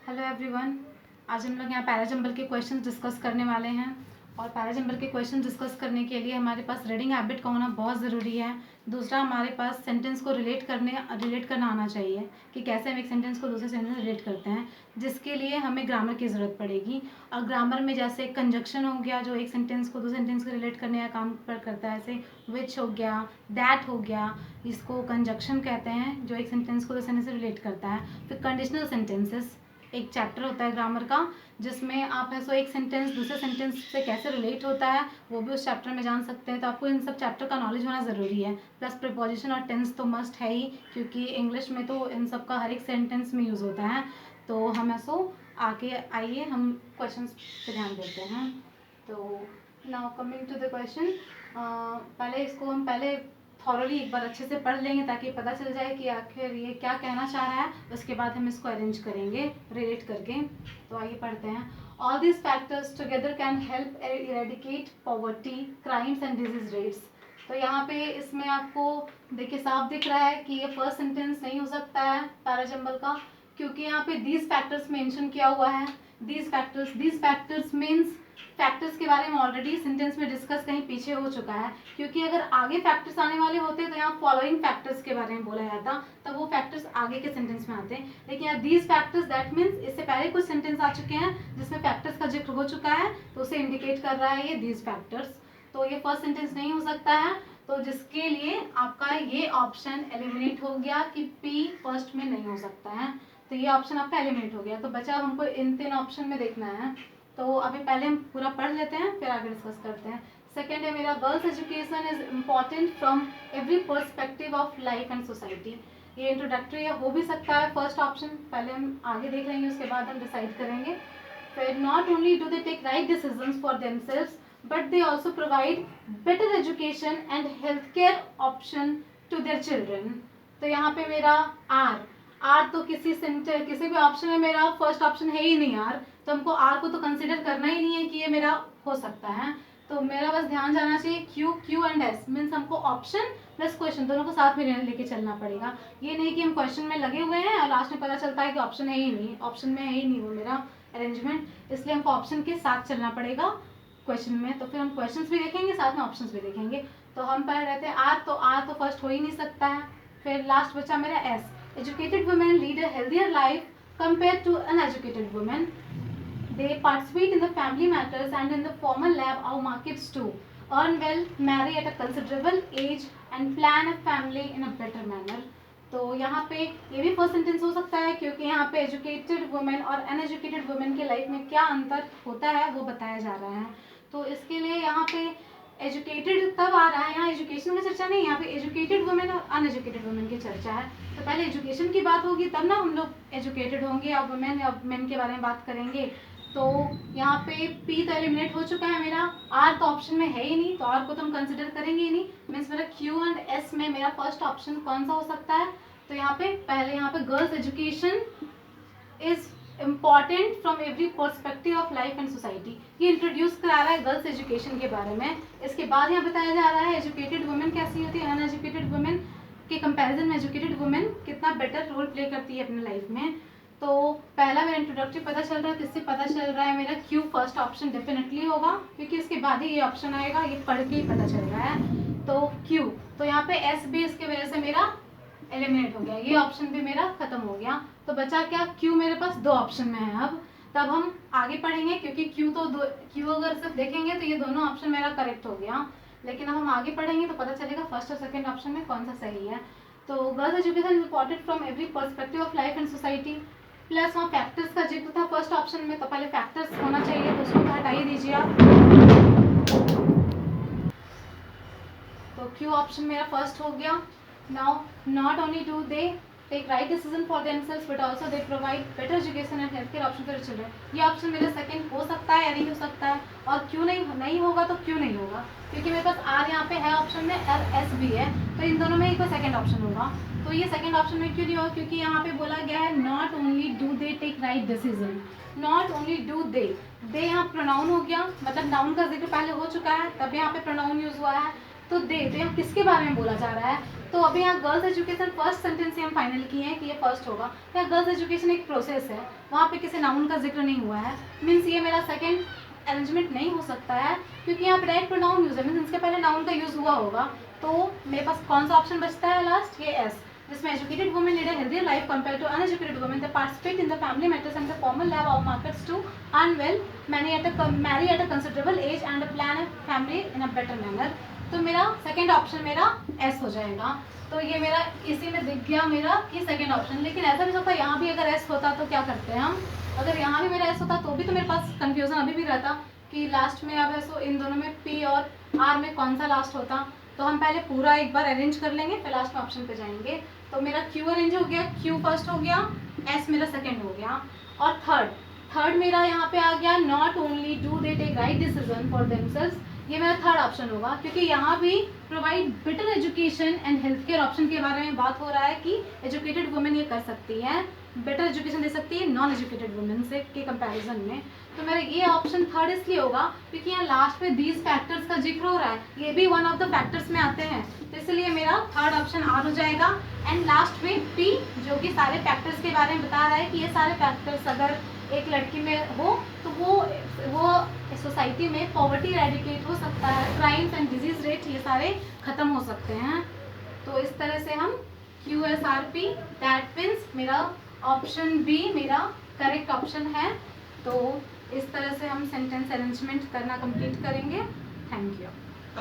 Hello everyone. आज हम लोग यहाँ पैराजंबल के क्वेश्चन डिस्कस करने वाले हैं और पैराजंबल के क्वेश्चन डिस्कस करने के लिए हमारे पास रीडिंग हैबिट का होना बहुत ज़रूरी है। दूसरा, हमारे पास सेंटेंस को रिलेट करना आना चाहिए कि कैसे हम एक सेंटेंस को दूसरे सेंटेंस से रिलेट करते हैं, जिसके लिए हमें ग्रामर की ज़रूरत पड़ेगी। और ग्रामर में जैसे कंजक्शन हो गया जो एक सेंटेंस को दूसरे सेंटेंस को रिलेट करने का काम पर करता है, ऐसे विच हो गया, दैट हो गया, इसको कंजक्शन कहते हैं जो एक सेंटेंस को दूसरे सेंटेंस से रिलेट करता है। फिर कंडीशनल सेंटेंसेस एक चैप्टर होता है ग्रामर का, जिसमें आप है सो एक सेंटेंस दूसरे सेंटेंस से कैसे रिलेट होता है वो भी उस चैप्टर में जान सकते हैं। तो आपको इन सब चैप्टर का नॉलेज होना ज़रूरी है। प्लस प्रीपोजिशन और टेंस तो मस्ट है ही, क्योंकि इंग्लिश में तो इन सब का हर एक सेंटेंस में यूज़ होता है। तो हम ऐसो आगे आइए हम क्वेश्चन पे ध्यान देते हैं। तो now coming to the question, पहले इसको हम थॉरली एक बार अच्छे से पढ़ लेंगे ताकि पता चल जाए कि आखिर ये क्या कहना चाह रहा है। उसके बाद हम इसको अरेंज करेंगे रिलेट करके। तो आइए पढ़ते हैं। All these factors together can help eradicate poverty, crimes and disease rates. तो यहाँ पे इसमें आपको देखिए साफ दिख रहा है कि ये फर्स्ट सेंटेंस नहीं हो सकता है पैराजंबल का, क्योंकि यहाँ पे दीज फैक्टर्स मेंशन किया हुआ है। दीज फैक्टर्स मीन्स फैक्टर्स के बारे में ऑलरेडी सेंटेंस में डिस्कस कहीं पीछे हो चुका है, क्योंकि अगर आगे फैक्टर्स आने वाले होते तो यहाँ फॉलोइंग फैक्टर्स के बारे में बोला जाता, तब वो फैक्टर्स आगे के सेंटेंस में आते हैं। लेकिन यहाँ दीज फैक्टर्स दैट मीन्स इससे पहले कुछ सेंटेंस आ चुके हैं जिसमें फैक्टर्स का जिक्र हो चुका है, तो उसे इंडिकेट कर रहा है ये दीज फैक्टर्स। तो ये फर्स्ट सेंटेंस नहीं हो सकता है, तो जिसके लिए आपका ये ऑप्शन एलिमिनेट हो गया कि पी फर्स्ट में नहीं हो सकता है। तो ये ऑप्शन आपका एलिमिनेट हो गया। तो बचा हमको इन 3 ऑप्शन में देखना है। तो अभी पहले हम पूरा पढ़ लेते हैं फिर आगे डिस्कस करते हैं। सेकेंड है मेरा, girls education is important from every perspective of life and society. ये इंट्रोडक्टरी हो भी सकता है फर्स्ट ऑप्शन, पहले हम आगे देख लेंगे उसके बाद हम डिसाइड करेंगे। फिर not only do they take right decisions for themselves but they also provide better education and health care option to their children. तो यहाँ पे मेरा आर तो किसी भी ऑप्शन में मेरा फर्स्ट ऑप्शन है ही नहीं आर, तो हमको आर को तो कंसिडर करना ही नहीं है कि ये मेरा हो सकता है। तो मेरा बस ध्यान जाना चाहिए क्यू एंड एस मीन्स हमको ऑप्शन प्लस क्वेश्चन दोनों को साथ में लेके चलना पड़ेगा। ये नहीं कि हम क्वेश्चन में लगे हुए हैं और लास्ट में पता चलता है कि ऑप्शन है ही नहीं, ऑप्शन में है ही नहीं वो मेरा अरेंजमेंट, इसलिए हमको ऑप्शन के साथ चलना पड़ेगा क्वेश्चन में। तो फिर हम क्वेश्चन भी देखेंगे साथ में ऑप्शन भी देखेंगे। तो हम पढ़ रहे थे आर तो फर्स्ट हो ही नहीं सकता है। फिर लास्ट बचा मेरा S, educated women lead a healthier life compared to uneducated women. They participate in the family matters and in the formal lab or markets too. Earn well, marry at a considerable age and plan a family in a better manner. तो यहाँ पे ये भी first sentence हो सकता है, क्योंकि यहाँ पे एजुकेटेड वुमेन और अनएजुकेटेड वुमेन के लाइफ में क्या अंतर होता है वो बताया जा रहा है। तो इसके लिए यहाँ पे एजुकेटेड तब आ रहा है, यहाँ एजुकेशन की चर्चा नहीं, यहाँ पे एजुकेटेड वुमेन और अनएजुकेटेड वुमेन की चर्चा है। तो पहले एजुकेशन की बात होगी तब ना हम लोग एजुकेटेड होंगे और वुमेन या मेन के बारे में बात करेंगे। तो यहाँ पे पी तो एलिमिनेट हो चुका है मेरा, आर तो ऑप्शन में है ही नहीं, तो आर को तो हम कंसिडर करेंगे ही नहीं। मीन्स मेरा क्यू एंड एस में मेरा फर्स्ट ऑप्शन कौन सा हो सकता है। तो यहाँ पे girls education is important from every perspective of life and society. ये इंट्रोड्यूस करा रहा है गर्ल्स एजुकेशन के बारे में। इसके बाद यहाँ बताया जा रहा है एजुकेटेड वुमेन कैसी होती है, अनएजुकेटेड वुमेन के कंपैरिजन में एजुकेटेड वुमेन कितना बेटर रोल प्ले करती है अपने लाइफ में। तो पहला मेरा इंट्रोडक्टरी पता चल रहा है, तो इससे पता चल रहा है मेरा क्यू फर्स्ट ऑप्शन डेफिनेटली होगा, क्योंकि इसके बाद ही ये ऑप्शन आएगा, ये पढ़ के ही पता चल रहा है। तो क्यू, तो यहाँ पे एस भी इसके वजह से मेरा एलिमिनेट हो गया, ये ऑप्शन भी मेरा खत्म हो गया। तो बचा क्या, क्यू मेरे पास 2 ऑप्शन में है अब। तब हम आगे पढ़ेंगे, क्योंकि क्यू अगर सिर्फ देखेंगे तो ये दोनों ऑप्शन मेरा करेक्ट हो गया, लेकिन अब हम आगे पढ़ेंगे तो पता चलेगा फर्स्ट और सेकंड ऑप्शन में कौन सा सही है। तो girls education important from every perspective of life and society, plus वहाँ फैक्टर्स का जिक्र था फर्स्ट ऑप्शन में, तो पहले फैक्टर्स होना चाहिए, तो उसको तो हटा ही दीजिए आप। तो क्यू ऑप्शन मेरा फर्स्ट हो गया। Now not only do they take right decision for themselves but also they provide better education and health care option for children. ये ऑप्शन मेरा सेकंड हो सकता है या नहीं हो सकता है, और क्यों नहीं होगा, तो क्यों नहीं होगा, क्योंकि मेरे पास आर यहाँ पे है ऑप्शन में और एस भी है, तो इन दोनों में एक सेकंड ऑप्शन होगा। तो ये सेकंड ऑप्शन में क्यों नहीं होगा, क्योंकि यहाँ पे बोला गया है not only do they take right decision, not only do they यहाँ प्रोनाउन हो गया, मतलब नाउन का जिक्र पहले हो चुका है, तब यहाँ पे प्रोनाउन यूज हुआ है। तो दे यहाँ किसके बारे में बोला जा रहा है, तो अभी यहाँ गर्ल्स एजुकेशन फर्स्ट सेंटेंस से हम फाइनल किए हैं कि ये फर्स्ट होगा। यहाँ गर्ल्स एजुकेशन एक प्रोसेस है, वहाँ पे किसी नाउन का जिक्र नहीं हुआ है, मीन्स ये मेरा सेकेंड अरेंजमेंट नहीं हो सकता है, क्योंकि यहाँ पे डायरेक्ट प्रोनाउन यूज है, मीन्स इसके पहले नाउन का यूज हुआ होगा। तो मेरे पास कौन सा ऑप्शन बचता है लास्ट, ये एस, जिसमें educated women lead a healthier life compare to uneducated women that participate in the family matters and the formal lab of markets to earn well, marry at a considerable age and plan a family in a better manner. तो मेरा second option मेरा S हो जाएगा। तो ये मेरा इसी में दिख गया मेरा कि सेकेंड ऑप्शन। लेकिन ऐसा भी सकता यहाँ भी अगर एस होता तो क्या करते हैं हम, अगर यहाँ भी मेरा एस होता तो भी तो मेरे पास कंफ्यूजन अभी भी रहता कि लास्ट में अब ऐसो इन दोनों में पी और आर में कौन सा लास्ट होता। तो हम पहले पूरा एक बार अरेंज कर लेंगे, फिर लास्ट में ऑप्शन पे जाएंगे। तो मेरा क्यू अरेंज हो गया, क्यू फर्स्ट हो गया, एस मेरा सेकेंड हो गया। और थर्ड मेरा यहाँ पे आ गया, not only do they take right decision for themselves, ये मेरा थर्ड ऑप्शन होगा, क्योंकि यहाँ भी provide better education and health care option के बारे में बात हो रहा है कि एजुकेटेड वुमेन ये कर सकती है, बेटर एजुकेशन दे सकती है नॉन एजुकेटेड वुमेन से के कंपैरिजन में। तो मेरा ये ऑप्शन थर्ड इसलिए होगा क्योंकि यहाँ लास्ट में दीज फैक्टर्स का जिक्र हो रहा है, ये भी वन ऑफ द फैक्टर्स में आते हैं, तो इसलिए मेरा थर्ड ऑप्शन आर हो जाएगा। एंड लास्ट में पी, जो कि सारे फैक्टर्स के बारे में बता रहा है कि ये सारे फैक्टर्स अगर एक लड़की में हो तो वो सोसाइटी में पॉवर्टी रेडिकेट हो सकता है, क्राइम्स एंड डिजीज रेट ये सारे खत्म हो सकते हैं। तो इस तरह से हम QSRP, दैट मीन्स मेरा ऑप्शन बी मेरा करेक्ट ऑप्शन है। तो इस तरह से हम सेंटेंस अरेंजमेंट करना कंप्लीट करेंगे। Thank you.